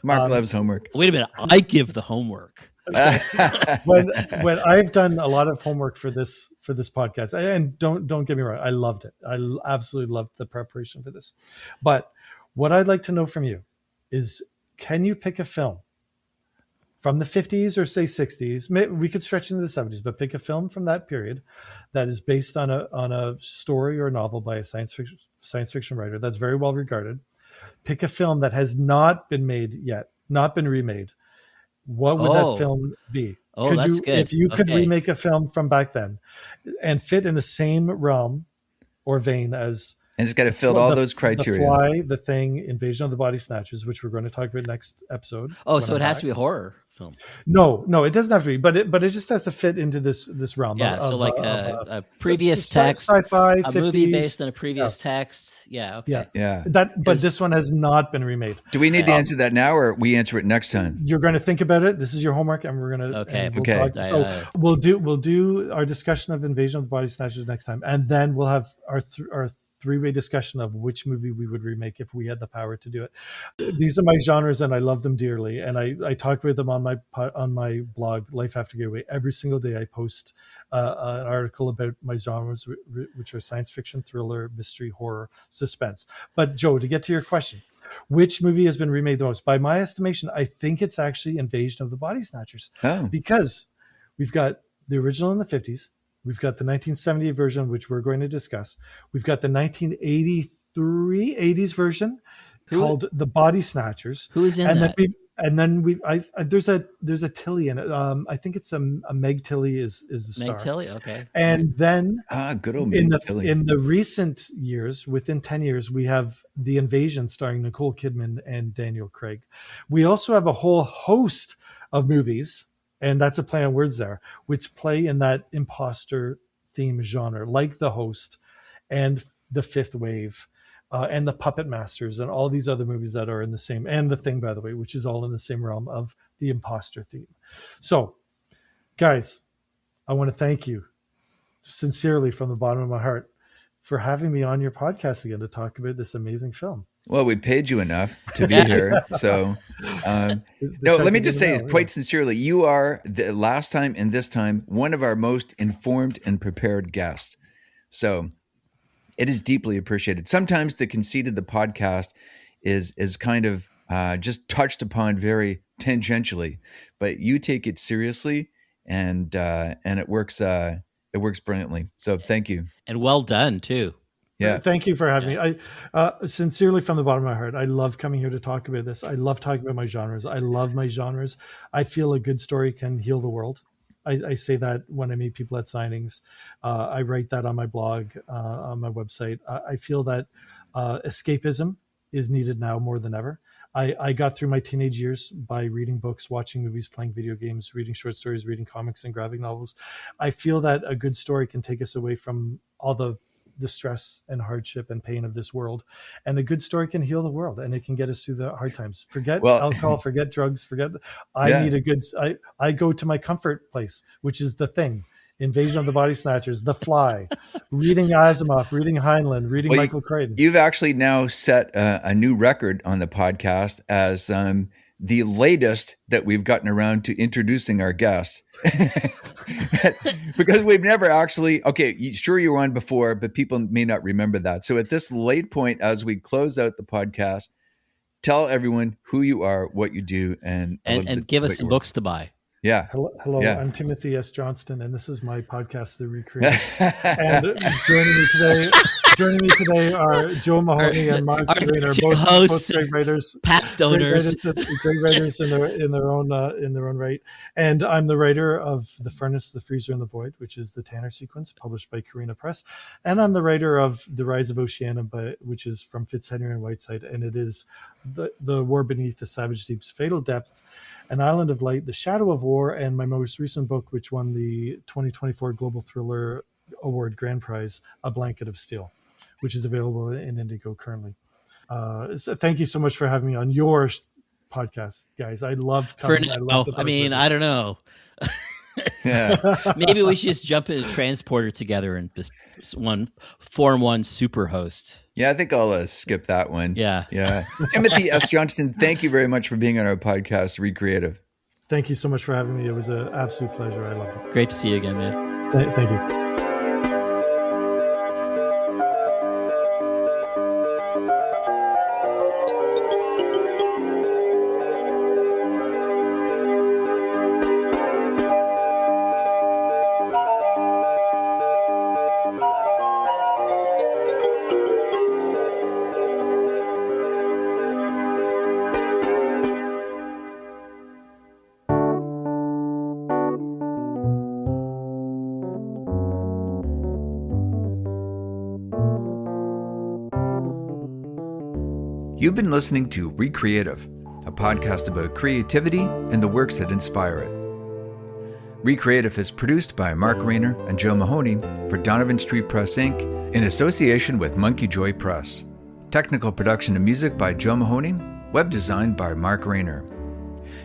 Mark loves homework. Wait a minute. I give the homework. when I've done a lot of homework for this podcast, and don't get me wrong, I loved it. I absolutely loved the preparation for this. But what I'd like to know from you is, can you pick a film from the 50s or say 60s? We could stretch into the 70s, but pick a film from that period that is based on a story or a novel by a science fiction writer that's very well regarded. Pick a film that has not been made yet, not been remade. What would that film be? That's good. If you could remake a film from back then and fit in the same realm or vein as, and it's got to fill all those criteria. The Fly, The Thing, Invasion of the Body Snatchers, which we're going to talk about next episode. Oh, so it has to be a horror film. No, it doesn't have to be, but it just has to fit into this realm. Yeah, so like a previous text, sci-fi, a 50s, movie based on a previous text. Yeah, okay. Yes, yeah. But this one has not been remade. Do we need to answer that now, or we answer it next time? You're going to think about it. This is your homework, and we're going to okay. We'll do our discussion of Invasion of the Body Snatchers next time, and then we'll have our three-way discussion of which movie we would remake if we had the power to do it. These are my genres, and I love them dearly. And I talk about them on my blog, Life After Gateway. Every single day I post an article about my genres, which are science fiction, thriller, mystery, horror, suspense. But Joe, to get to your question, which movie has been remade the most? By my estimation, I think it's actually Invasion of the Body Snatchers, because we've got the original in the 50s. We've got the 1970 version, which we're going to discuss. We've got the 1980s version called The Body Snatchers. Who is in that? There's a Tilly in it. I think it's a Meg Tilly is the star. Meg Tilly, okay. And then good old Meg Tilly. In the recent years, within 10 years, we have The Invasion starring Nicole Kidman and Daniel Craig. We also have a whole host of movies, and that's a play on words there, which play in that imposter theme genre, like The Host and The Fifth Wave. And The Puppet Masters and all these other movies that are in the same, and The Thing, by the way, which is all in the same realm of the imposter theme. So, guys, I want to thank you sincerely from the bottom of my heart for having me on your podcast again to talk about this amazing film. Well, we paid you enough to be here. So, no, let me just say quite sincerely, you are, the last time and this time, one of our most informed and prepared guests. So, it is deeply appreciated. Sometimes the conceit of the podcast is kind of just touched upon very tangentially, but you take it seriously, and it works brilliantly. So thank you, and well done too. Yeah, thank you for having me. I sincerely, from the bottom of my heart, I love coming here to talk about this. I love talking about my genres. I love my genres. I feel a good story can heal the world. I say that when I meet people at signings. I write that on my blog, on my website. I feel that escapism is needed now more than ever. I got through my teenage years by reading books, watching movies, playing video games, reading short stories, reading comics and graphic novels. I feel that a good story can take us away from all the stress and hardship and pain of this world, and a good story can heal the world, and it can get us through the hard times. Forget alcohol, forget drugs, need a good, I go to my comfort place, which is The Thing, Invasion of the Body Snatchers, The Fly, reading Asimov, reading Heinlein, reading Michael Crichton. You've actually now set a new record on the podcast as the latest that we've gotten around to introducing our guest. Because we've never actually, sure you were on before, but people may not remember that. So at this late point, as we close out the podcast, tell everyone who you are, what you do, and give us some books to buy. Yeah. Hello. Yeah. I'm Timothy S. Johnston, and this is my podcast, The Recreative. And joining me today are Joe Mahoney and Mark Rainer, both great writers, past donors, great writers in their own right. And I'm the writer of The Furnace, The Freezer, and the Void, which is the Tanner sequence published by Carina Press. And I'm the writer of The Rise of Oceania, which is from Fitzhenry and Whiteside, and it is the War Beneath the Savage Deep's Fatal Depth, An Island of Light, The Shadow of War, and my most recent book, which won the 2024 Global Thriller Award Grand Prize, A Blanket of Steel, which is available in Indigo currently. So thank you so much for having me on your podcast, guys. I love coming. I don't know. Yeah. Maybe we should just jump in a transporter together and just form one super host. Yeah, I think I'll skip that one. Yeah. Timothy S. Johnston, thank you very much for being on our podcast, Recreative. Thank you so much for having me. It was an absolute pleasure. I loved it. Great to see you again, man. Thank you. You've been listening to Recreative, a podcast about creativity and the works that inspire it. Recreative is produced by Mark Rainer and Joe Mahoney for Donovan Street Press Inc. in association with Monkey Joy Press. Technical production and music by Joe Mahoney, web design by Mark Rainer.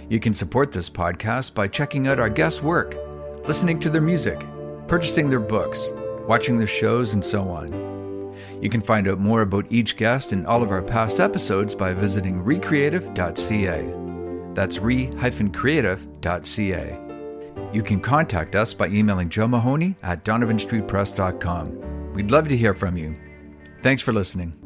You can support this podcast by checking out our guests' work, listening to their music, purchasing their books, watching their shows, and so on. You can find out more about each guest and all of our past episodes by visiting recreative.ca. That's re-creative.ca. You can contact us by emailing Joe Mahoney at donovanstreetpress.com. We'd love to hear from you. Thanks for listening.